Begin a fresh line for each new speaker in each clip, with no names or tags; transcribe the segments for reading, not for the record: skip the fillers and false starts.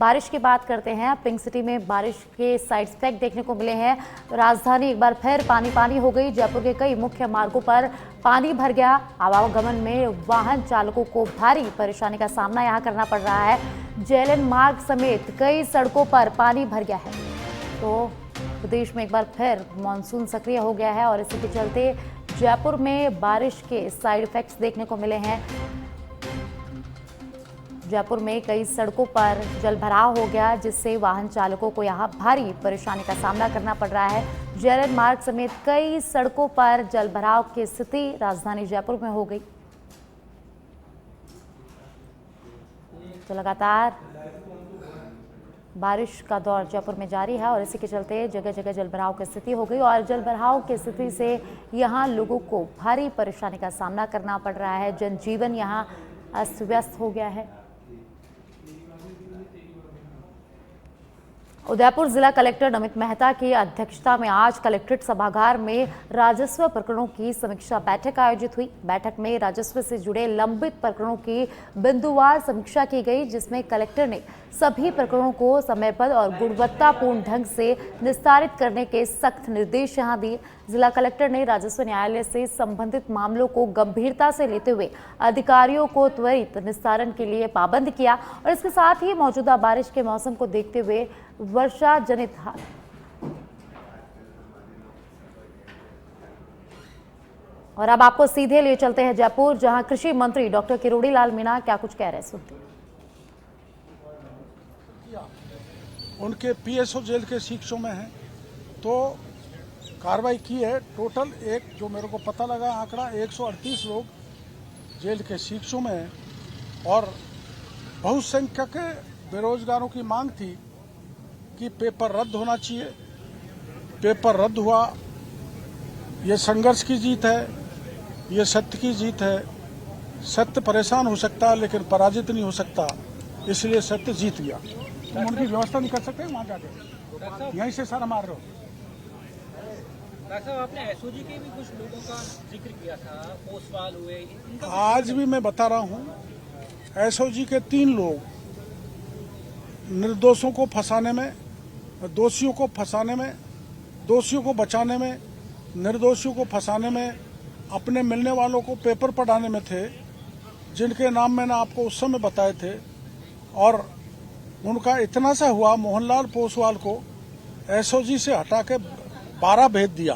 बारिश की बात करते हैं। पिंक सिटी में बारिश के साइड इफेक्ट देखने को मिले हैं। राजधानी एक बार फिर पानी पानी हो गई। जयपुर के कई मुख्य मार्गों पर पानी भर गया। आवागमन में वाहन चालकों को भारी परेशानी का सामना यहां करना पड़ रहा है। जेएलएन मार्ग समेत कई सड़कों पर पानी भर गया है। तो प्रदेश में एक बार फिर मानसून सक्रिय हो गया है और इसी के चलते जयपुर में बारिश के साइड इफेक्ट्स देखने को मिले हैं। जयपुर में कई सड़कों पर जलभराव हो गया, जिससे वाहन चालकों को यहां भारी परेशानी का सामना करना पड़ रहा है। जेएलएन मार्ग समेत कई सड़कों पर जलभराव की स्थिति राजधानी जयपुर में हो गई। तो लगातार बारिश का दौर जयपुर में जारी है और इसी के चलते जगह जगह जलभराव की स्थिति हो गई और जलभराव की स्थिति से यहां लोगों को भारी परेशानी का सामना करना पड़ रहा है। जनजीवन यहां अस्त व्यस्त हो गया है। उदयपुर जिला कलेक्टर नमित मेहता की अध्यक्षता में आज कलेक्ट्रेट सभागार में राजस्व प्रकरणों की समीक्षा बैठक आयोजित हुई। बैठक में राजस्व से जुड़े लंबित प्रकरणों की बिंदुवार समीक्षा की गई, जिसमें कलेक्टर ने सभी प्रकरणों को समयबद्ध और गुणवत्तापूर्ण ढंग से निस्तारित करने के सख्त निर्देश यहां दिए। जिला कलेक्टर ने राजस्व न्यायालय से संबंधित मामलों को गंभीरता से लेते हुए अधिकारियों को त्वरित निस्तारण के लिए पाबंद किया और इसके साथ ही मौजूदा बारिश के मौसम को देखते हुए वर्षा जनित और अब आपको सीधे लिए चलते हैं जयपुर, जहां कृषि मंत्री डॉक्टर किरोड़ी लाल मीणा क्या कुछ कह रहे हैं, सुनते हैं।
उनके पीएसओ जेल के शिक्षों में हैं तो कार्रवाई की है। टोटल एक जो मेरे को पता लगा आंकड़ा 138 लोग जेल के शिक्षों में हैं और बहुसंख्यक बेरोजगारों की मांग थी कि पेपर रद्द होना चाहिए। पेपर रद्द हुआ। ये संघर्ष की जीत है, ये सत्य की जीत है। सत्य परेशान हो सकता है लेकिन पराजित नहीं हो सकता, इसलिए सत्य जीत गया। तुम उनकी व्यवस्था नहीं कर सकते वहां जाके, यहीं से सारा मार रहे हो।
डॉक्टर साहब, आपने एसओजी के भी कुछ लोगों का जिक्र किया था, ओसवाल हुए।
आज भी मैं बता रहा हूं, एसओजी के 3 लोग निर्दोषों को फंसाने में, दोषियों को फंसाने में, दोषियों को बचाने में, निर्दोषियों को फंसाने में, अपने मिलने वालों को पेपर पढ़ाने में थे, जिनके नाम मैंने आपको उस समय बताए थे। और उनका इतना सा हुआ, मोहनलाल पोसवाल को एसओजी से हटा के 12 भेज दिया,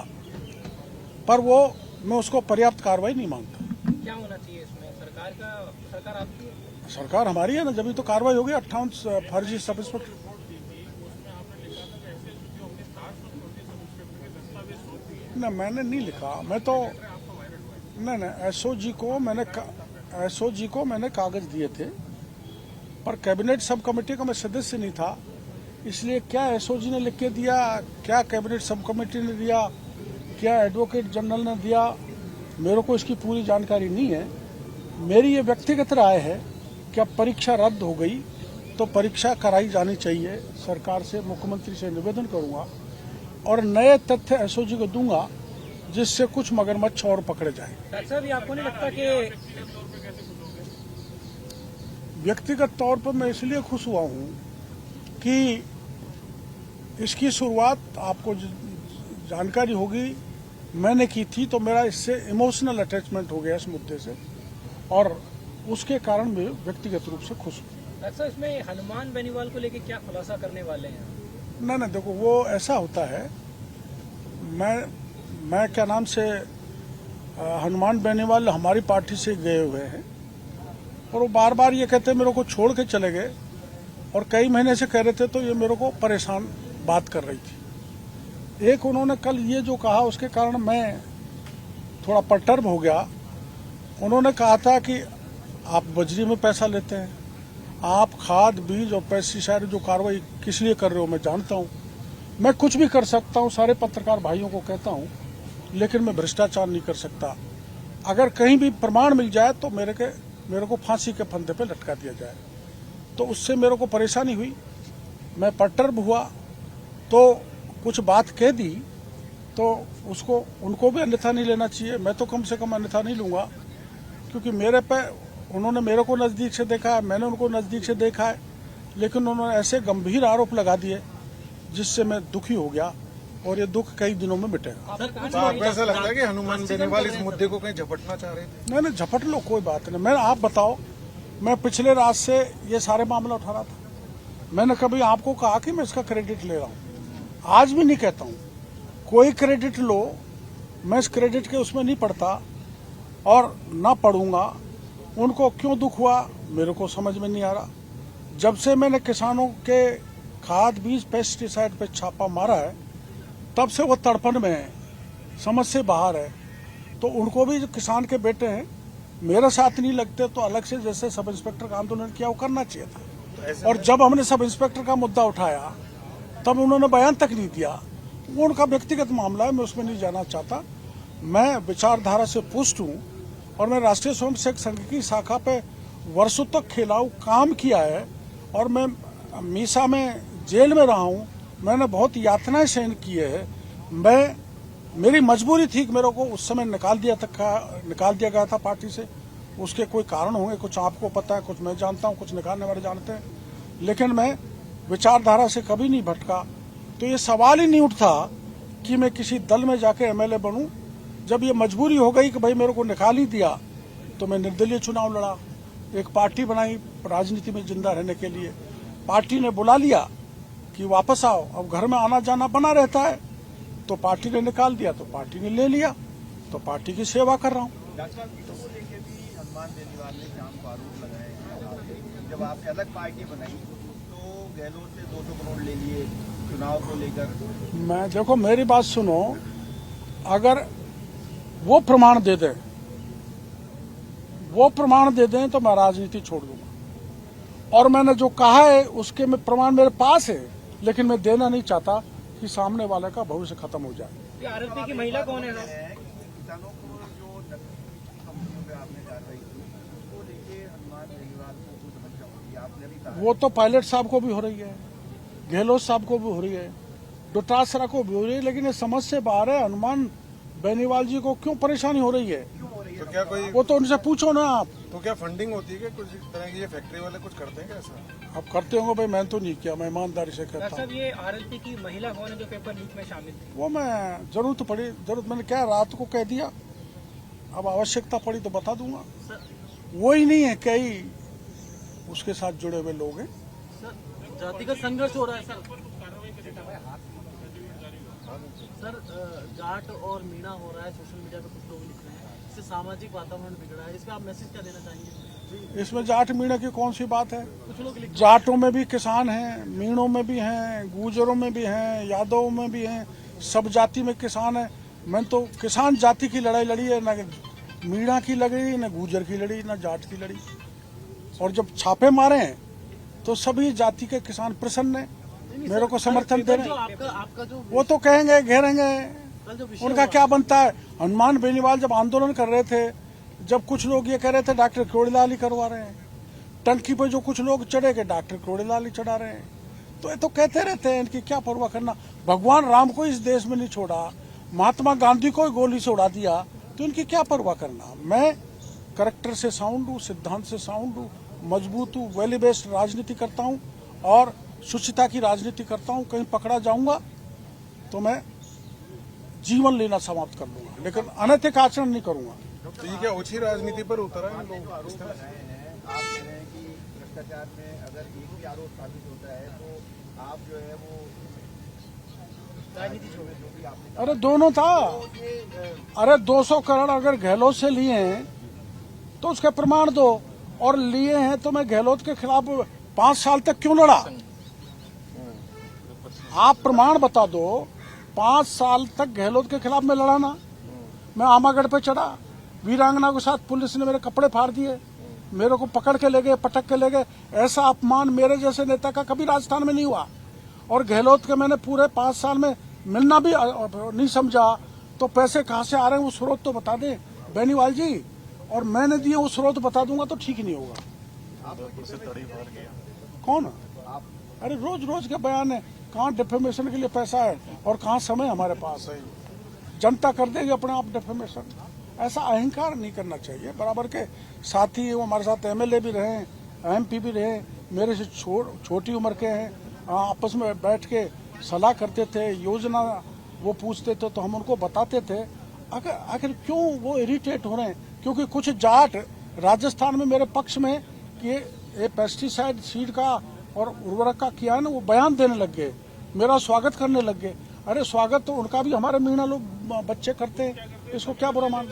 पर वो मैं उसको पर्याप्त कार्रवाई नहीं मानता।
क्या होना चाहिए इसमें? सरकार आपकी है?
सरकार हमारी है ना, जब तो कार्रवाई होगी। 58 फर्जी सब इंस्पेक्टर। न मैंने नहीं लिखा, मैं तो नहीं एसओजी को मैंने कागज दिए थे, पर कैबिनेट सब कमेटी का मैं सदस्य नहीं था, इसलिए क्या एसओजी ने लिख के दिया, क्या कैबिनेट सब कमेटी ने दिया, क्या एडवोकेट जनरल ने दिया, मेरे को इसकी पूरी जानकारी नहीं है। मेरी ये व्यक्तिगत राय है कि अब परीक्षा रद्द हो गई तो परीक्षा कराई जानी चाहिए। सरकार से, मुख्यमंत्री से निवेदन करूंगा और नए तथ्य एसओजी को दूंगा, जिससे कुछ मगरमच्छ और पकड़े जाए।
डॉक्टर साहब, आपको नहीं लगता कि
व्यक्तिगत तौर पर मैं इसलिए खुश हुआ हूं कि इसकी शुरुआत आपको जानकारी होगी मैंने की थी, तो मेरा इससे इमोशनल अटैचमेंट हो गया इस मुद्दे से और उसके कारण मैं व्यक्तिगत रूप से खुश हूँ।
डॉक्टर साहब, इसमें हनुमान बेनीवाल को लेकर क्या खुलासा करने वाले हैं?
नहीं, देखो वो ऐसा होता है, मैं क्या नाम से हनुमान बेनीवाल हमारी पार्टी से गए हुए हैं और वो बार बार ये कहते मेरे को छोड़ के चले गए और कई महीने से कह रहे थे, तो ये मेरे को परेशान बात कर रही थी। एक उन्होंने कल ये जो कहा उसके कारण मैं थोड़ा परटर्ब हो गया। उन्होंने कहा था कि आप बजरी में पैसा लेते हैं, आप खाद बीज और पेस्टिसाइड जो कार्रवाई किस लिए कर रहे हो मैं जानता हूँ, मैं कुछ भी कर सकता हूँ, सारे पत्रकार भाइयों को कहता हूँ, लेकिन मैं भ्रष्टाचार नहीं कर सकता। अगर कहीं भी प्रमाण मिल जाए तो मेरे को फांसी के फंदे पे लटका दिया जाए। तो उससे मेरे को परेशानी हुई, मैं परटर्ब हुआ, तो कुछ बात कह दी, तो उसको उनको भी अन्यथा नहीं लेना चाहिए। मैं तो कम से कम अन्यथा नहीं लूंगा, क्योंकि उन्होंने मेरे को नजदीक से देखा है, मैंने उनको नजदीक से देखा है। लेकिन उन्होंने ऐसे गंभीर आरोप लगा दिए जिससे मैं दुखी हो गया और ये दुख कई दिनों में मिटेगा।
तो आपको ऐसा लगता है कि हनुमान बेनीवाल इस मुद्दे को कहीं झपटना चाह रहे थे?
नहीं, झपट लो, कोई बात नहीं। मैं आप बताओ, मैं पिछले रात से ये सारे मामला उठा रहा था। मैंने कभी आपको कहा कि मैं इसका क्रेडिट ले रहा हूँ? आज भी नहीं कहता हूँ। कोई क्रेडिट लो, मैं इस क्रेडिट के उसमें नहीं पड़ता और ना पढ़ूंगा। उनको क्यों दुख हुआ मेरे को समझ में नहीं आ रहा। जब से मैंने किसानों के खाद बीज पेस्टिसाइड पे छापा मारा है तब से वो तड़पन में है, समझ से बाहर है। तो उनको भी जो किसान के बेटे हैं मेरे साथ नहीं लगते तो अलग से जैसे सब इंस्पेक्टर का आंदोलन किया वो करना चाहिए था। और जब हमने सब इंस्पेक्टर का मुद्दा उठाया तब उन्होंने बयान तक नहीं दिया। वो उनका व्यक्तिगत मामला है, मैं उसमें नहीं जाना चाहता। मैं विचारधारा से पुष्ट हूँ और मैं राष्ट्रीय स्वयंसेवक संघ की शाखा पे वर्षों तक खिलाऊ काम किया है और मैं मीसा में जेल में रहा हूँ। मैंने बहुत यातनाएं सहन की है। मेरी मजबूरी थी कि मेरे को उस समय निकाल दिया गया था पार्टी से। उसके कोई कारण होंगे, कुछ आपको पता है, कुछ मैं जानता हूँ, कुछ निकालने वाले जानते हैं। लेकिन मैं विचारधारा से कभी नहीं भटका। तो ये सवाल ही नहीं उठता कि मैं किसी दल में जाके एमएलए बनूं। जब ये मजबूरी हो गई कि भाई मेरे को निकाल ही दिया तो मैं निर्दलीय चुनाव लड़ा। एक पार्टी बनाई राजनीति में जिंदा रहने के लिए। पार्टी ने बुला लिया कि वापस आओ, अब घर में आना जाना बना रहता है। तो पार्टी ने निकाल दिया तो पार्टी ने ले लिया, तो पार्टी की सेवा कर रहा हूँ।
हनुमान बेनीवाल ने जाम को आरोप लगाए हैं। जब आपने अलग पार्टी बनाई तो गहलोत से 200 करोड़ ले लिए चुनाव को लेकर।
मैं देखो, मेरी बात सुनो, अगर वो प्रमाण दे दें तो मैं राजनीति छोड़ दूंगा। और मैंने जो कहा है उसके में प्रमाण मेरे पास है, लेकिन मैं देना नहीं चाहता कि सामने वाले का भविष्य खत्म हो जाए।
ये आरोपी की महिला कौन है?
किसानों को जो नकली कंपनियों पे आपने कार्रवाई की उसको लेके हनुमान बेनीवाल को कुछ समस्या होगी, आपने भी कहा।
वो तो पायलट साहब को भी हो रही है, गहलोत साहब को भी हो रही है, डोटासरा को भी हो रही है, लेकिन ये समझ से बाहर है हनुमान बेनीवाल जी को क्यों परेशानी हो रही है।
तो क्या कोई,
वो तो उनसे पूछो ना आप।
तो क्या फंडिंग होती है कि कुछ इस तरह की ये फैक्ट्री वाले कुछ करते हैं क्या ऐसा?
अब करते होंगे भाई, मैंने तो नहीं किया, मैं ईमानदारी से कहता हूँ।
सर, ये आरोपी की महिला कौन है जो पेपर लीक में शामिल थी?
वो मैं जरूरत मैंने क्या रात को कह दिया, अब आवश्यकता पड़ी तो बता दूंगा। वो ही नहीं है, कई उसके साथ जुड़े हुए लोग हैं।
जातिगत संघर्ष हो रहा है सर, जाट और मीणा हो रहा है, सोशल मीडिया पे कुछ लोग लिख रहे हैं, इससे सामाजिक वातावरण बिगड़ा है। इसका आप मैसेज क्या देना चाहेंगे?
इसमें जाट मीणा की कौन सी बात है?
कुछ लोग लिख
जाटों में भी किसान हैं, मीणों में भी हैं, गुजरों में भी हैं, यादवों में भी हैं, सब जाति में किसान है। मैंने तो किसान जाति की लड़ाई लड़ी है, न मीणा की लड़ी, न गुजर की लड़ी, न जाट की लड़ी। और जब छापे मारे हैं तो सभी जाति के किसान प्रसन्न हैं, मेरे को समर्थन दे रहे हैं।
आपका जो
वो तो कहेंगे, घेरेंगे,
कल जो विषय
उनका क्या बनता है। हनुमान बेनीवाल जब आंदोलन कर रहे थे, जब कुछ लोग ये कह रहे थे डॉक्टर क्रोड़ीलाल ही करवा रहे हैं, टंकी पे जो कुछ लोग चढ़े गए डॉक्टर क्रोड़ीलाल ही चढ़ा रहे हैं, तो ये तो कहते रहते हैं, इनकी क्या परवाह करना। भगवान राम को इस देश में नहीं छोड़ा, महात्मा गांधी को गोली से उड़ा दिया, तो इनकी क्या परवाह करना। मैं कैरेक्टर से साउंड हूँ, सिद्धांत से साउंड हूँ, मजबूत हूँ, वैल्यू बेस्ड राजनीति करता हूँ और शुचिता की राजनीति करता हूँ। कहीं पकड़ा जाऊंगा तो मैं जीवन लेना समाप्त कर लूंगा, लेकिन अनैतिक आचरण नहीं करूंगा।
तो ये क्या ओछी राजनीति पर उतरा है लोग?
आप कह रहे हैं कि भ्रष्टाचार में अगर एक भी आरोप साबित होता है तो आप जो है वो राजनीति छोड़े, जो भी आपने
अरे दोनों था। अरे 200 करोड़ अगर गहलोत से लिए हैं तो उसका प्रमाण दो, और लिए हैं तो मैं गहलोत के खिलाफ 5 साल तक क्यों लड़ा, आप प्रमाण बता दो। 5 साल तक गहलोत के खिलाफ मैं लड़ा ना। मैं आमागढ़ पे चढ़ा, वीरांगना के साथ पुलिस ने मेरे कपड़े फाड़ दिए, मेरे को पकड़ के ले गए, पटक के ले गए। ऐसा अपमान मेरे जैसे नेता का कभी राजस्थान में नहीं हुआ। और गहलोत के मैंने पूरे 5 साल में मिलना भी नहीं समझा, तो पैसे कहाँ से आ रहे हैं वो स्रोत तो बता दें बेनीवाल जी, और मैंने दिए वो स्रोत बता दूंगा तो ठीक नहीं होगा। कौन? अरे रोज रोज के बयान है, कहाँ डिफेमेशन के लिए पैसा है और कहाँ समय हमारे पास है। जनता कर देगी अपने आप डिफेमेशन। ऐसा अहंकार नहीं करना चाहिए। बराबर के साथी वो हमारे साथ एमएलए भी रहे, एमपी भी रहे, मेरे से छोटी उम्र के हैं, आपस में बैठ के सलाह करते थे, योजना वो पूछते थे तो हम उनको बताते थे। आखिर क्यों वो इरिटेट हो रहे हैं? क्योंकि कुछ जाट राजस्थान में मेरे पक्ष में कि ये पेस्टिसाइड सीड का और उर्वरक का किया है ना, वो बयान देने लग गए, मेरा स्वागत करने लग गए। अरे स्वागत तो उनका भी हमारे मीणा लोग बच्चे करते हैं, इसको क्या बुरा मान?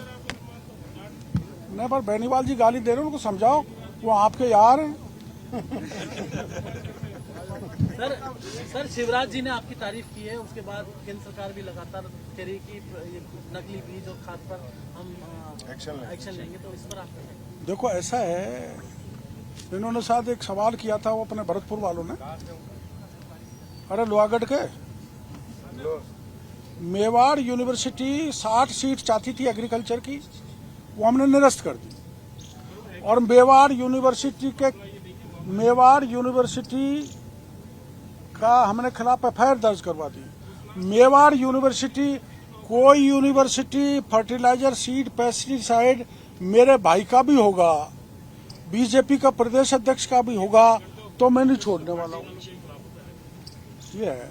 नहीं, पर बेनीवाल जी गाली दे रहे हैं, उनको समझाओ, वो आपके यार हैं।
सर शिवराज जी ने आपकी तारीफ की है, उसके बाद केंद्र सरकार भी लगातार कह रही कि ये नकली बीज और खाद पर हम एक्शन लेंगे, तो इस पर आप
देखो ऐसा है, इन्होंने शायद एक सवाल किया था वो अपने भरतपुर वालों ने, अरे लोहागढ़ के मेवाड़ यूनिवर्सिटी 60 सीट चाहती थी एग्रीकल्चर की, वो हमने निरस्त कर दी। और मेवाड़ यूनिवर्सिटी का हमने खिलाफ एफआईआर दर्ज करवा दी। मेवाड़ यूनिवर्सिटी, कोई यूनिवर्सिटी फर्टिलाइजर सीड पेस्टिसाइड मेरे भाई का भी होगा, बीजेपी का प्रदेश अध्यक्ष का भी होगा, तो मैं नहीं छोड़ने वाला हूँ। ये है।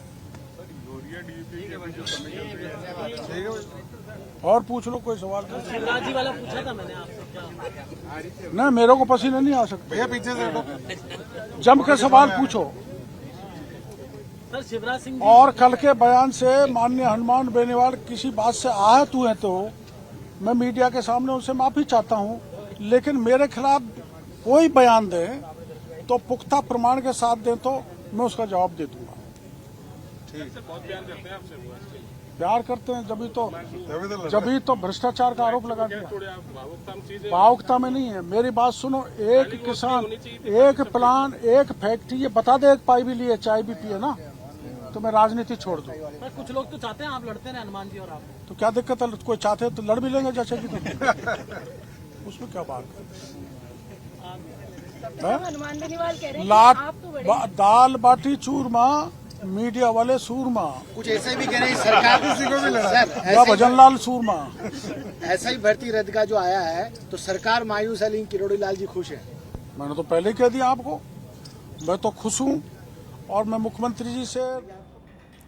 और पूछ लो कोई सवाल।
शिवराज जी वाला पूछा था मैंने आपसे, क्या
नहीं, मेरे को पसीना नहीं आ सकता भैया, पीछे से जम के सवाल पूछो।
सर शिवराज सिंह जी
और कल के बयान से माननीय हनुमान बेनीवाल किसी बात से आहत हुए तो मैं मीडिया के सामने उनसे माफी चाहता हूं, लेकिन मेरे खिलाफ कोई बयान दे तो पुख्ता प्रमाण के साथ दे तो मैं उसका जवाब दे दूंगा। प्यार करते हैं जभी तो भ्रष्टाचार का आरोप लगा दिया। भावुकता में नहीं है, मेरी बात सुनो। एक किसान, एक प्लान, एक फैक्ट्री, ये बता दे एक पाई भी लिए, चाय भी पिए ना, तो मैं राजनीति छोड़ दूं।
सर कुछ लोग तो चाहते हैं आप लड़ते हैं हनुमान जी और आप,
तो क्या दिक्कत है? कोई चाहते तो लड़ भी लेंगे जैसे कि उसमें क्या बात है?
हनुमान बेनीवाल कह रहे हैं
लाट
आप तो बड़े
दाल बाटी चूरमा, मीडिया वाले सूरमा,
कुछ ऐसे भी कह रहे हैं सरकार किसी को भी लड़ा
या भजनलाल सूरमा।
ऐसा ही भर्ती रद्द का जो आया है तो सरकार मायूस है, लेकिन किरोड़ी लाल जी खुश है।
मैंने तो पहले ही कह दिया आपको, मैं तो खुश हूँ। और मैं मुख्यमंत्री जी से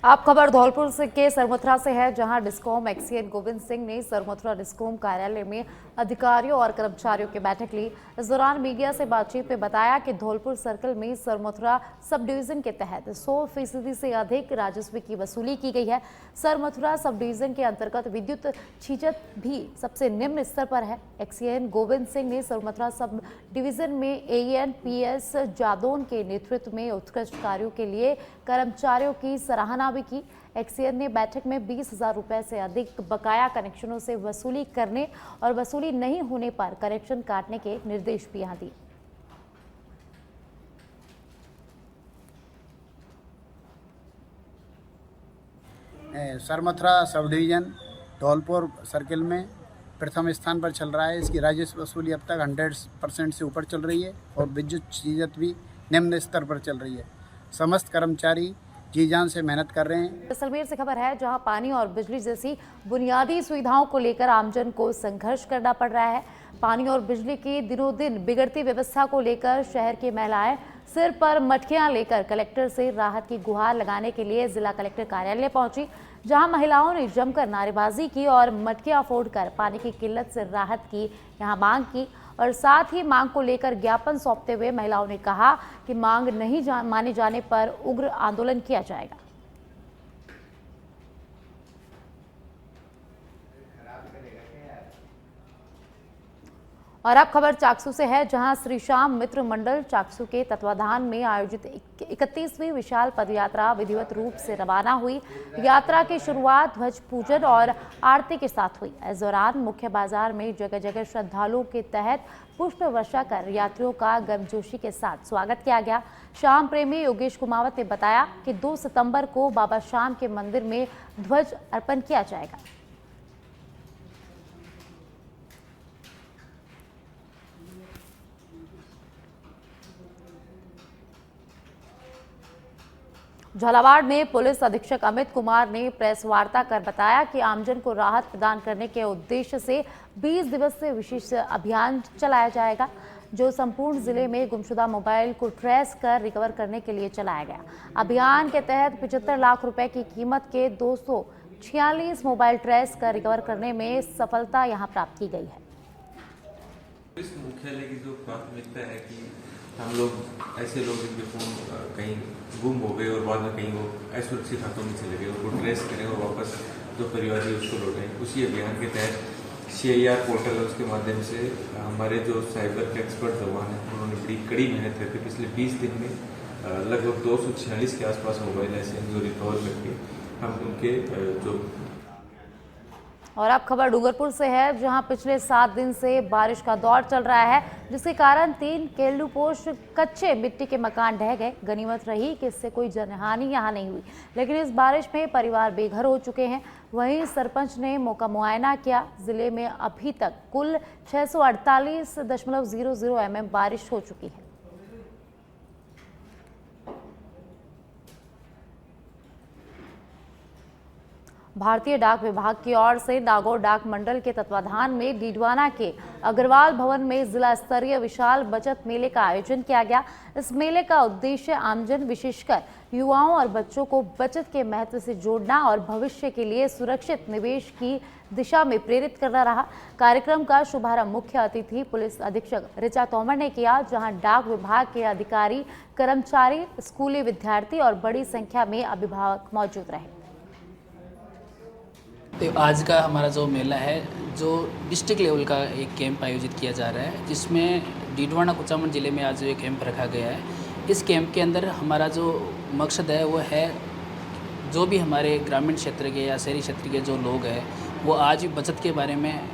आप खबर धौलपुर से के सरमथुरा से है, जहां डिस्कॉम एक्सीएन गोविंद सिंह ने सरमथुरा डिस्कॉम कार्यालय में अधिकारियों और कर्मचारियों की बैठक ली। इस दौरान मीडिया से बातचीत में बताया कि धौलपुर सर्कल में सरमथुरा सब डिवीजन के तहत 100% से अधिक राजस्व की वसूली की गई है। सरमथुरा सब डिवीजन के अंतर्गत विद्युत छीजत भी सबसे निम्न स्तर पर है। एक्सीएन गोविंद सिंह ने सरमथुरा सब डिवीजन में एएन पीएस जादौन के नेतृत्व में उत्कृष्ट कार्यों के लिए कर्मचारियों की सराहना भी की। एक्सीएन ने बैठक में 20,000 रुपए से अधिक बकाया कनेक्शनों से वसूली करने और वसूली नहीं होने पर कनेक्शन काटने के निर्देश भी यहाँ दिए।
Sarmathura sub division Dholpur circle में प्रथम स्थान पर चल रहा है। इसकी राजस्व वसूली अब तक 100% से ऊपर चल रही है और विद्युत छीजत भी निम्न स्तर पर चल रही है। समस्त कर्मचारी जी जान से मेहनत कर रहे हैं।
जैसलमेर से खबर है, जहां पानी और बिजली जैसी बुनियादी सुविधाओं को लेकर आमजन को संघर्ष करना पड़ रहा है। पानी और बिजली की दिनों दिन बिगड़ती व्यवस्था को लेकर शहर की महिलाएं सिर पर मटकियां लेकर कलेक्टर से राहत की गुहार लगाने के लिए जिला कलेक्टर कार्यालय पहुंची, जहां महिलाओं ने जमकर नारेबाजी की और मटकियां फोड़कर पानी की किल्लत से राहत की यहां मांग की। और साथ ही मांग को लेकर ज्ञापन सौंपते हुए महिलाओं ने कहा कि मांग नहीं माने जाने पर उग्र आंदोलन किया जाएगा। और अब खबर चाकसू से है, जहां श्री श्याम मित्र मंडल चाकसू के तत्वाधान में आयोजित 31वीं विशाल पदयात्रा विधिवत रूप से रवाना हुई। यात्रा की शुरुआत ध्वज पूजन और आरती के साथ हुई। इस दौरान मुख्य बाजार में जगह जगह श्रद्धालुओं के तहत पुष्प वर्षा कर यात्रियों का गर्मजोशी के साथ स्वागत किया गया। श्याम प्रेमी योगेश कुमावत ने बताया कि 2 सितंबर को बाबा श्याम के मंदिर में ध्वज अर्पण किया जाएगा। झालावाड़ में पुलिस अधीक्षक अमित कुमार ने प्रेस वार्ता कर बताया कि आमजन को राहत प्रदान करने के उद्देश्य से 20 दिवसीय विशेष अभियान चलाया जाएगा। जो संपूर्ण जिले में गुमशुदा मोबाइल को ट्रेस कर रिकवर करने के लिए चलाया गया। अभियान के तहत 75 लाख रुपए की कीमत के 246 मोबाइल ट्रेस कर रिकवर करने में सफलता यहां प्राप्त की गई है।
पुलिस मुख्यालय की जो प्राथमिकता है कि हम लोग ऐसे लोग जिनके फ़ोन कहीं गुम हो गए और बाद में कहीं वो असुरक्षित हाथों में चले गए, उनको ट्रेस करें और वापस जो परिवार है उसको लौटाएं। उसी अभियान के तहत CIR पोर्टल है, उसके माध्यम से हमारे जो साइबर के एक्सपर्ट जवान हैं उन्होंने बड़ी कड़ी मेहनत करके पिछले 20 दिन में लगभग 246 के आसपास मोबाइल ऐसे हैं जो रिकवर करके हम उनके जो।
और अब खबर डूंगरपुर से है, जहां पिछले 7 दिन से बारिश का दौर चल रहा है, जिसके कारण 3 केल्लूपोश कच्चे मिट्टी के मकान ढह गए। गनीमत रही कि इससे कोई जनहानि यहां नहीं हुई, लेकिन इस बारिश में परिवार बेघर हो चुके हैं। वहीं सरपंच ने मौका मुआयना किया। जिले में अभी तक कुल 648.00 mm बारिश हो चुकी है। भारतीय डाक विभाग की ओर से नागौर डाक मंडल के तत्वाधान में डीडवाना के अग्रवाल भवन में जिला स्तरीय विशाल बचत मेले का आयोजन किया गया। इस मेले का उद्देश्य आमजन, विशेषकर युवाओं और बच्चों को बचत के महत्व से जोड़ना और भविष्य के लिए सुरक्षित निवेश की दिशा में प्रेरित करना रहा। कार्यक्रम का शुभारंभ मुख्य अतिथि पुलिस अधीक्षक ऋचा तोमर ने किया, जहां डाक विभाग के अधिकारी, कर्मचारी, स्कूली विद्यार्थी और बड़ी संख्या में अभिभावक मौजूद रहे।
तो आज का हमारा जो मेला है, जो डिस्ट्रिक्ट लेवल का एक कैंप आयोजित किया जा रहा है, जिसमें डीडवाना कुचामन ज़िले में आज एक कैंप रखा गया है। इस कैंप के अंदर हमारा जो मकसद है वो है, जो भी हमारे ग्रामीण क्षेत्र के या शहरी क्षेत्र के जो लोग हैं वो आज भी बचत के बारे में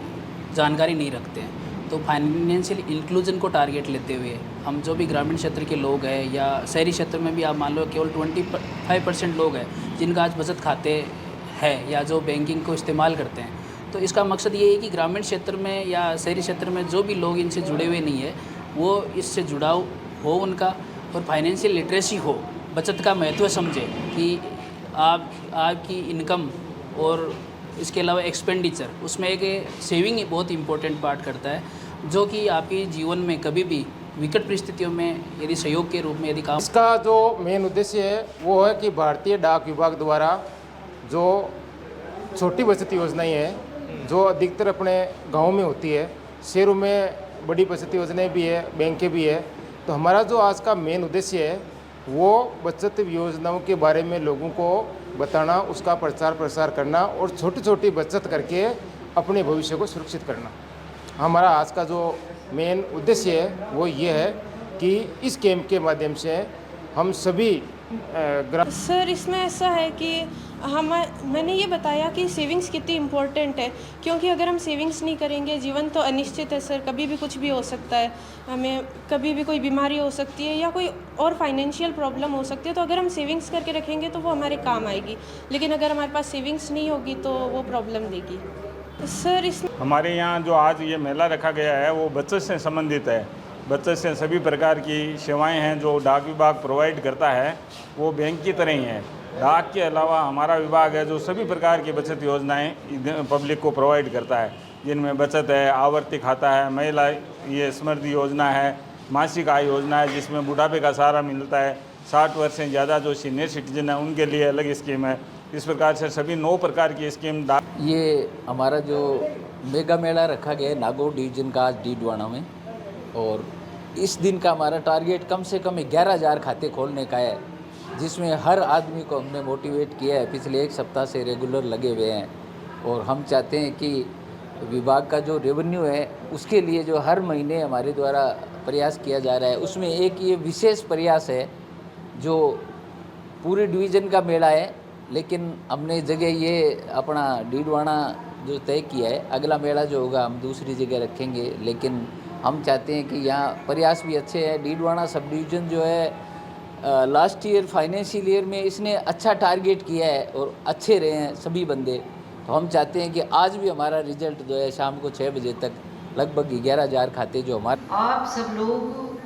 जानकारी नहीं रखते हैं, तो फाइनेंशियल इंक्लूजन को टारगेट लेते हुए हम जो भी ग्रामीण क्षेत्र के लोग हैं या शहरी क्षेत्र में भी आप मान लो केवल 25% लोग हैं जिनका आज बचत खाते है या जो बैंकिंग को इस्तेमाल करते हैं। तो इसका मकसद ये है कि ग्रामीण क्षेत्र में या शहरी क्षेत्र में जो भी लोग इनसे जुड़े हुए नहीं है वो इससे जुड़ाव हो उनका, और फाइनेंशियल लिटरेसी हो, बचत का महत्व समझे कि आपकी इनकम और इसके अलावा एक्सपेंडिचर, उसमें एक सेविंग बहुत इंपॉर्टेंट पार्ट करता है, जो कि आपके जीवन में कभी भी विकट परिस्थितियों में यदि सहयोग के रूप में यदि काम।
इसका जो मेन उद्देश्य है वो है कि भारतीय डाक विभाग द्वारा जो छोटी बचत योजनाएं हैं जो अधिकतर अपने गाँव में होती है, शहरों में बड़ी बचत योजनाएं भी है, बैंकें भी है, तो हमारा जो आज का मेन उद्देश्य है वो बचत योजनाओं के बारे में लोगों को बताना, उसका प्रचार प्रसार करना और छोटी छोटी बचत करके अपने भविष्य को सुरक्षित करना। हमारा आज का जो मेन उद्देश्य है वो ये है कि इस कैंप के माध्यम से हम सभी
सर, इसमें ऐसा है कि मैंने ये बताया कि सेविंग्स कितनी इम्पोर्टेंट है, क्योंकि अगर हम सेविंग्स नहीं करेंगे, जीवन तो अनिश्चित है सर, कभी भी कुछ भी हो सकता है, हमें कभी भी कोई बीमारी हो सकती है या कोई और फाइनेंशियल प्रॉब्लम हो सकती है। तो अगर हम सेविंग्स करके रखेंगे तो वो हमारे काम आएगी, लेकिन अगर हमारे पास सेविंग्स नहीं होगी तो वो प्रॉब्लम देगी। सर, इसमें
हमारे यहाँ जो आज ये मेला रखा गया है वो बचत से संबंधित है। बचत से सभी प्रकार की सेवाएं हैं जो डाक विभाग प्रोवाइड करता है वो बैंक की तरह ही है। डाक के अलावा हमारा विभाग है जो सभी प्रकार की बचत योजनाएं पब्लिक को प्रोवाइड करता है, जिनमें बचत है, आवर्ती खाता है, महिला ये समृद्धि योजना है, मासिक आय योजना है जिसमें बुढ़ापे का सहारा मिलता है, 60 वर्ष से ज़्यादा जो सीनियर सिटीजन है उनके लिए अलग स्कीम है। इस प्रकार से सभी 9 प्रकार की स्कीम डाक।
ये हमारा जो मेगा मेला रखा गया है नागौर डिवीजन का आज डीडवाना में, और इस दिन का हमारा टारगेट कम से कम 11,000 खाते खोलने का है, जिसमें हर आदमी को हमने मोटिवेट किया है। पिछले 1 सप्ताह से रेगुलर लगे हुए हैं और हम चाहते हैं कि विभाग का जो रेवेन्यू है उसके लिए जो हर महीने हमारे द्वारा प्रयास किया जा रहा है, उसमें एक ये विशेष प्रयास है जो पूरे डिवीज़न का मेला है, लेकिन हमने जगह ये अपना डीडवाना जो तय किया है, अगला मेला जो होगा हम दूसरी जगह रखेंगे, लेकिन हम चाहते हैं कि यहाँ प्रयास भी अच्छे हैं। डीडवाना सब डिवीज़न जो है लास्ट ईयर फाइनेंशियल ईयर में इसने अच्छा टारगेट किया है और अच्छे रहे हैं सभी बंदे, तो हम चाहते हैं कि आज भी हमारा रिजल्ट जो है शाम को 6 बजे तक लगभग 11,000 खाते जो हमारे।
आप सब लोग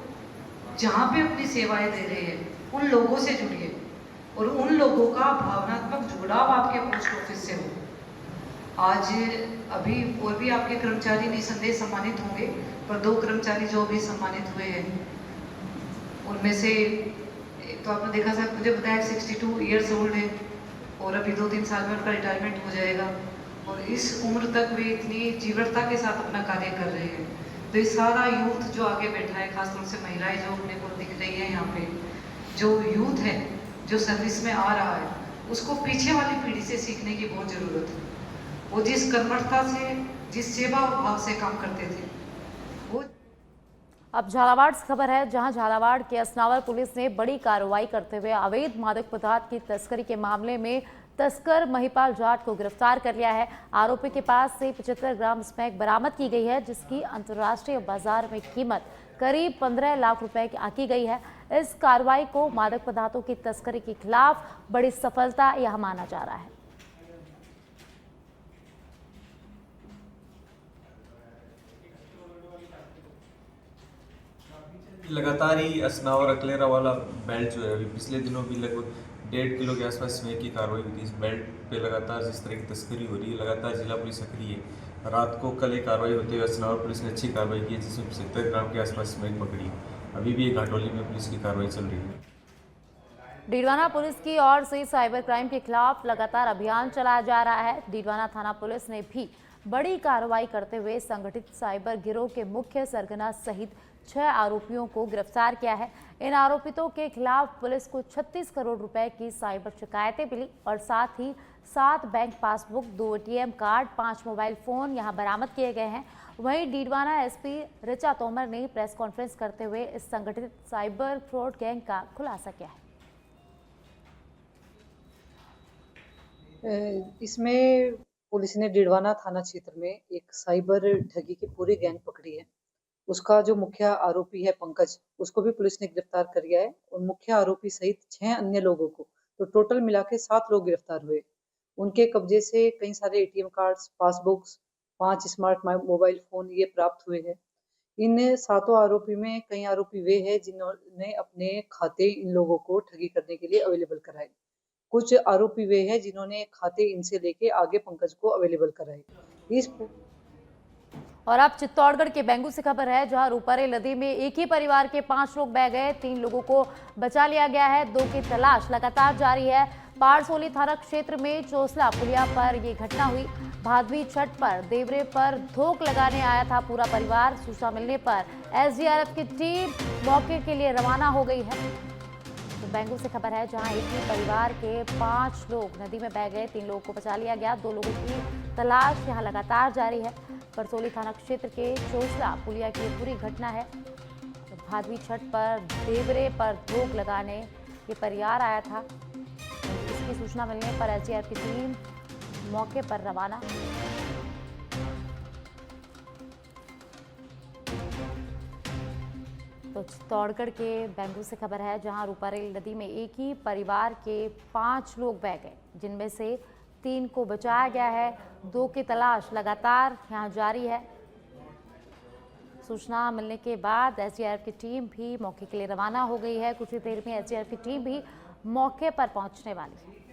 जहाँ पे अपनी सेवाएं दे रहे हैं उन लोगों से जुड़िए और उन लोगों का भावनात्मक जुड़ाव आपके पोस्ट ऑफिस से हो। आज अभी और भी आपके कर्मचारी निसंदेह सम्मानित होंगे, पर 2 कर्मचारी जो अभी सम्मानित हुए हैं उनमें से तो आपने देखा था, मुझे बताया 62 ईयर्स ओल्ड है और अभी 2-3 साल में उनका रिटायरमेंट हो जाएगा और इस उम्र तक वे इतनी जीवटता के साथ अपना कार्य कर रहे हैं। तो ये सारा यूथ जो आगे बैठा है, खासतौर से महिलाएं जो अपने को दिख रही है यहाँ पे, जो यूथ है जो सर्विस में आ रहा है, उसको पीछे वाली पीढ़ी से सीखने की बहुत ज़रूरत है। वो जिस कर्मठता से, जिस सेवा भाव से काम करते थे, वो।
अब झालावाड़ से खबर है, जहां झालावाड़ के असनावर पुलिस ने बड़ी कार्रवाई करते हुए अवैध मादक पदार्थ की तस्करी के मामले में तस्कर महिपाल जाट को गिरफ्तार कर लिया है। आरोपी के पास से 75 ग्राम स्मैक बरामद की गई है, जिसकी अंतर्राष्ट्रीय बाजार में कीमत करीब 15 लाख रुपए की आंकी गई है। इस कार्रवाई को मादक पदार्थों की तस्करी के खिलाफ बड़ी सफलता यह माना जा रहा है।
लगातार ही असनावर अकलेरा वाला बेल्ट जो है, अभी पिछले दिनों भी लगभग 1.5 किलो के आसपास स्मैक की कार्रवाई हुई थी। इस बेल्ट पे लगातार जिस तरह की तस्करी हो रही है, लगातार जिला पुलिस सक्रिय है। रात को कल एक कार्रवाई होते हुए असनावर पुलिस ने अच्छी कार्रवाई की है, जिसमें 75 ग्राम के आसपास स्मैक पकड़ी। अभी भी एक घाटोली में पुलिस की कार्रवाई चल रही है।
डीडवाना पुलिस की ओर से साइबर क्राइम के खिलाफ लगातार अभियान चलाया जा रहा है। डीडवाना थाना पुलिस ने भी बड़ी कार्रवाई करते हुए संगठित साइबर गिरोह के मुख्य सरगना सहित 6 आरोपियों को गिरफ्तार किया है। इन आरोपितों के खिलाफ पुलिस को 36 करोड़ रुपए की साइबर शिकायतें मिली और साथ ही 7 bank passbook, 2 ATM card, 5 mobile phone यहां बरामद किए गए हैं। वहीं डीडवाना एसपी ऋचा तोमर ने प्रेस कॉन्फ्रेंस करते हुए इस संगठित साइबर फ्रॉड गैंग का खुलासा किया है।
इसमें पुलिस ने डीडवाना थाना क्षेत्र में एक साइबर ठगी की पूरी गैंग पकड़ी है। उसका जो मुख्य आरोपी है पंकज, उसको भी पुलिस ने गिरफ्तार कर लिया है और मुख्य आरोपी सहित 6 अन्य लोगों को, तो टोटल मिला के 7 लोग गिरफ्तार हुए। उनके कब्जे से कई सारे ATM cards, passbooks, 5 smart mobile phone ये प्राप्त हुए हैं। इन 7 आरोपी में कई आरोपी वे हैं जिन्होंने अपने खाते इन लोगों को ठगी करने के लिए अवेलेबल कराए। कुछ आरोपी वे हैं जिन्होंने खाते इनसे लेके आगे पंकज को अवेलेबल कराए। इस
और अब चित्तौड़गढ़ के बेंगू से खबर है, जहां रूपारेल नदी में एक ही परिवार के 5 लोग बह गए, 3 लोगों को बचा लिया गया है। 2 की तलाश लगातार जारी है। पारसोली थाना क्षेत्र में चोसला पुलिया पर यह घटना हुई। भादवी छठ पर देवरे पर धोख लगाने आया था पूरा परिवार। सूचना मिलने पर SDRF की टीम मौके के लिए रवाना हो गई है। तो बेंगू से खबर है, जहां एक ही परिवार के 5 लोग नदी में बह गए, 3 लोगों को बचा लिया गया। 2 लोगों की तलाश यहां लगातार जारी है। परसोली थाना क्षेत्र के चोसला पुलिया की पूरी घटना है। तो भादवी छठ पर देवरे पर धोख लगाने ये परिवार आया था। इसकी सूचना मिलने पर SDRF की टीम मौके पर रवाना। तो चित्तौड़गढ़ के बेंगू से खबर है, जहां रूपारेल नदी में एक ही परिवार के 5 लोग बह गए, जिनमें से 3 को बचाया गया है। 2 की तलाश लगातार यहां जारी है। सूचना मिलने के बाद SDRF की टीम भी मौके के लिए रवाना हो गई है। कुछ ही देर में SDRF की टीम भी मौके पर पहुंचने वाली है।